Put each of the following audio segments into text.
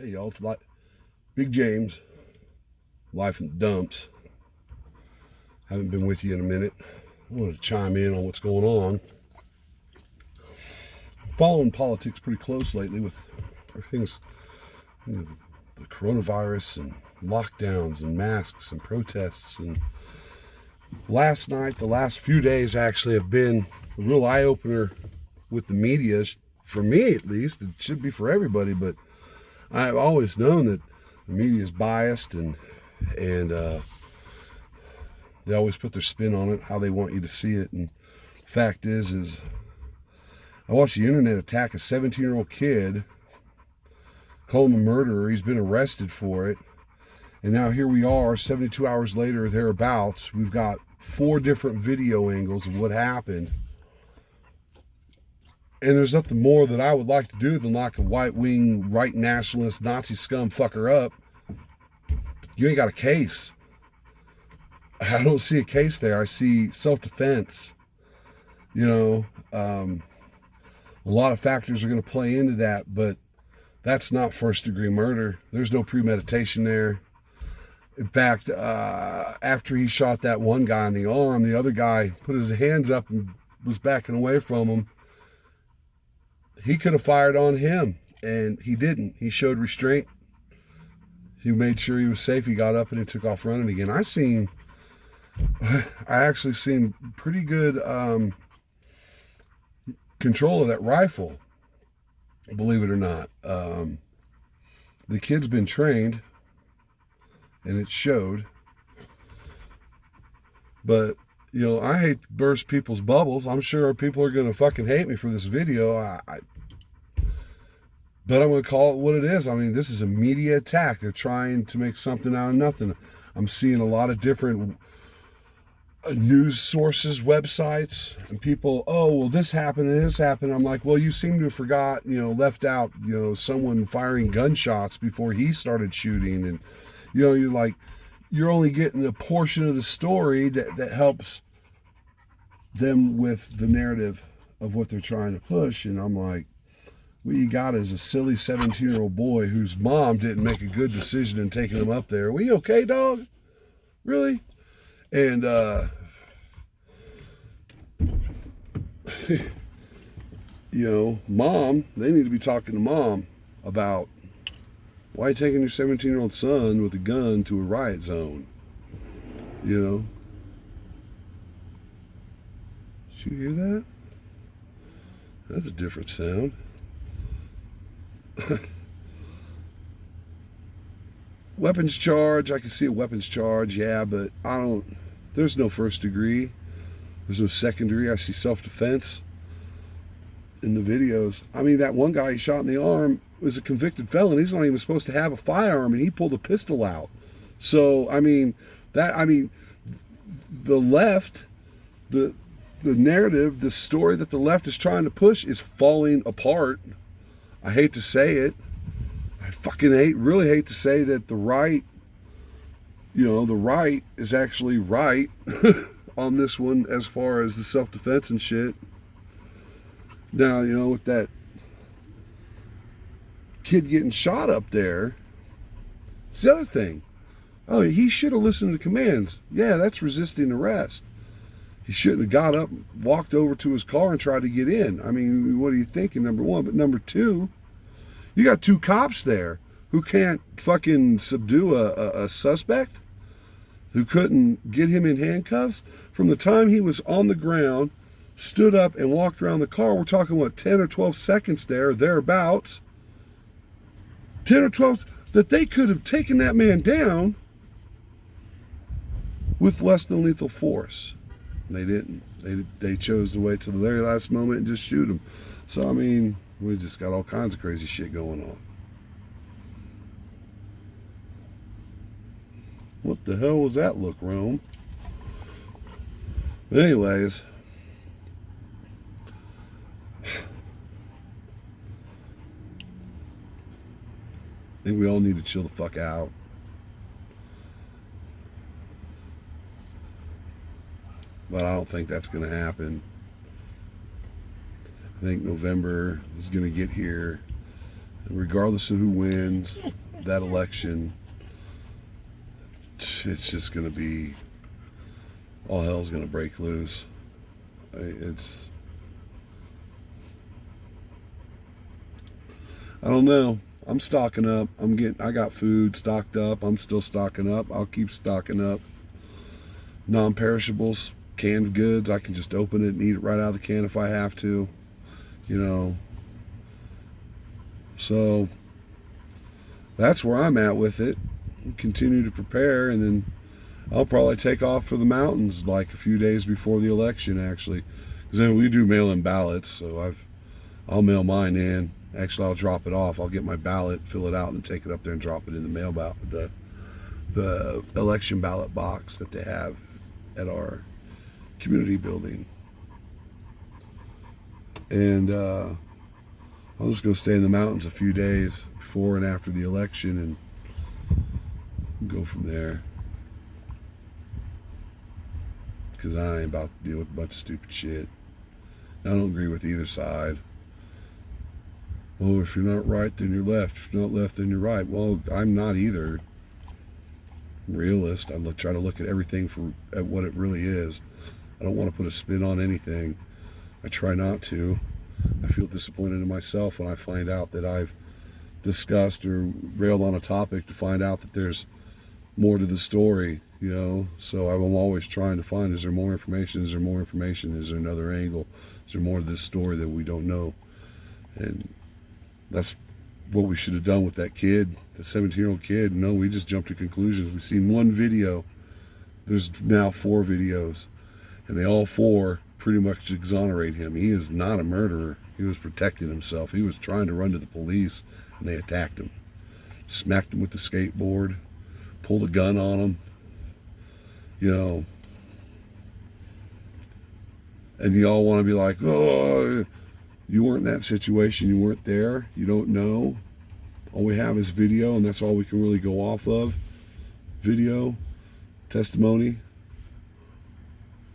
Hey y'all, it's like Big James, life in the dumps. Haven't been with you in a minute. I wanted to chime in on what's going on. I'm following politics pretty close lately with everything's, the coronavirus and lockdowns and masks and protests. And last night, the last few days actually have been a real eye opener with the media. For me, at least, it should be for everybody, but I've always known that the media is biased and they always put their spin on it, how they want you to see it. And the fact is I watched the internet attack a 17-year-old kid, call him a murderer. He's been arrested for it. And now here we are, 72 hours later, thereabouts. We've got 4 different video angles of what happened. And there's nothing more that I would like to do than lock a right-wing, right nationalist, Nazi scum fucker up. You ain't got a case. I don't see a case there. I see self-defense. A lot of factors are going to play into that, but that's not first-degree murder. There's no premeditation there. In fact, after he shot that one guy in the arm, the other guy put his hands up and was backing away from him. He could have fired on him, and he didn't. He showed restraint. He made sure he was safe. He got up and he took off running again. I actually seen pretty good control of that rifle, believe it or not. The kid's been trained, and it showed. But, I hate to burst people's bubbles. I'm sure people are going to fucking hate me for this video. But I'm going to call it what it is. I mean, this is a media attack. They're trying to make something out of nothing. I'm seeing a lot of different news sources, websites, and people, oh, well, this happened and this happened. I'm like, well, you seem to have forgot, left out, someone firing gunshots before he started shooting. And, you're like, you're only getting a portion of the story that helps them with the narrative of what they're trying to push. And I'm like, what you got is a silly 17-year-old boy whose mom didn't make a good decision in taking him up there. We okay, dog? Really? And, mom, they need to be talking to mom about why you taking your 17-year-old son with a gun to a riot zone. Did you hear that? That's a different sound. Weapons charge, I can see a weapons charge, yeah, but there's no first degree. There's no second degree. I see self-defense in the videos. I mean, that one guy he shot in the arm was a convicted felon. He's not even supposed to have a firearm, and he pulled a pistol out. So, the left, the narrative, the story that the left is trying to push is falling apart. I hate to say it. I really hate to say that the right, the right is actually right on this one as far as the self-defense and shit. Now, with that kid getting shot up there, it's the other thing. Oh, he should have listened to commands. Yeah, that's resisting arrest. He shouldn't have got up, walked over to his car and tried to get in. I mean, what are you thinking, number one? But number two, you got 2 cops there who can't fucking subdue a suspect, who couldn't get him in handcuffs. From the time he was on the ground, stood up and walked around the car, we're talking, 10 or 12 seconds thereabouts. 10 or 12, that they could have taken that man down with less than lethal force. They didn't. They chose to wait till the very last moment and just shoot him. So, I mean, we just got all kinds of crazy shit going on. What the hell was that look, Rome? But anyways, I think we all need to chill the fuck out. But I don't think that's going to happen. I think November is going to get here. And regardless of who wins that election, it's just going to be, all hell's going to break loose. I don't know. I'm stocking up. I got food stocked up. I'm still stocking up. I'll keep stocking up. Non-perishables, canned goods, I can just open it and eat it right out of the can if I have to, you know. So that's where I'm at with it. Continue to prepare, and then I'll probably take off for the mountains like a few days before the election, actually, because then we do mail-in ballots. So I'll mail mine in. Actually, I'll drop it off. I'll get my ballot, fill it out, and take it up there and drop it in the mail ballot, the election ballot box that they have at our community building. And I'm just going to stay in the mountains a few days before and after the election and go from there. Because I ain't about to deal with a bunch of stupid shit. I don't agree with either side. Oh, if you're not right, then you're left. If you're not left, then you're right. Well, I'm not either. Realist. I try to look at everything at what it really is. I don't want to put a spin on anything. I try not to. I feel disappointed in myself when I find out that I've discussed or railed on a topic to find out that there's more to the story, you know. So I'm always trying to find, is there more information? Is there more information? Is there another angle? Is there more to this story that we don't know? And that's what we should have done with that kid, the 17-year-old kid. No, we just jumped to conclusions. We've seen one video. There's now 4 videos, and they all 4 pretty much exonerate him. He is not a murderer. He was protecting himself. He was trying to run to the police, and they attacked him. Smacked him with the skateboard, pulled a gun on him, you know. And you all want to be like, oh, you weren't in that situation. You weren't there. You don't know. All we have is video, and that's all we can really go off of. Video, testimony,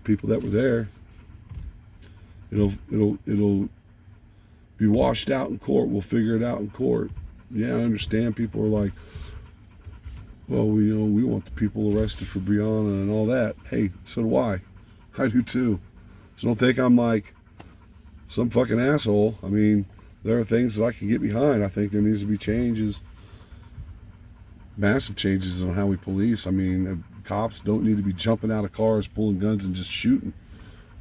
people that were there. It'll be washed out in court. We'll figure it out in court. Yeah, I understand. People are like, well, we want the people arrested for Breonna and all that. Hey, so do I. I do too. So don't think I'm like some fucking asshole. I mean, there are things that I can get behind. I think there needs to be changes, massive changes on how we police. I mean, cops don't need to be jumping out of cars, pulling guns, and just shooting.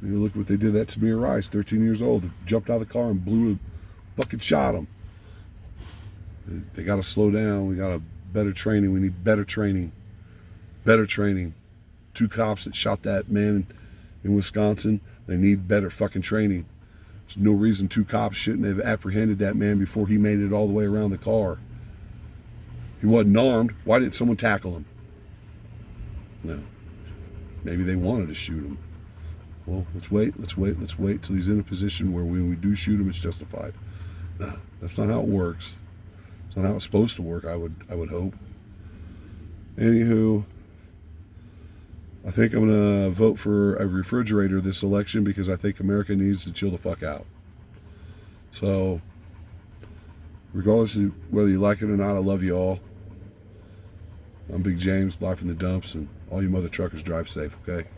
You look what they did that to Tamir Rice, 13 years old. They jumped out of the car and fucking shot him. They got to slow down. We got to better training. We need better training. Better training. 2 cops that shot that man in Wisconsin, they need better fucking training. There's no reason 2 cops shouldn't have apprehended that man before he made it all the way around the car. He wasn't armed. Why didn't someone tackle him? No. Maybe they wanted to shoot him. Well, let's wait till he's in a position where when we do shoot him, it's justified. No, that's not how it works. It's not how it's supposed to work, I would hope. Anywho, I think I'm going to vote for a refrigerator this election because I think America needs to chill the fuck out. So, regardless of whether you like it or not, I love you all. I'm Big James, live from the dumps, and all you mother truckers drive safe, okay?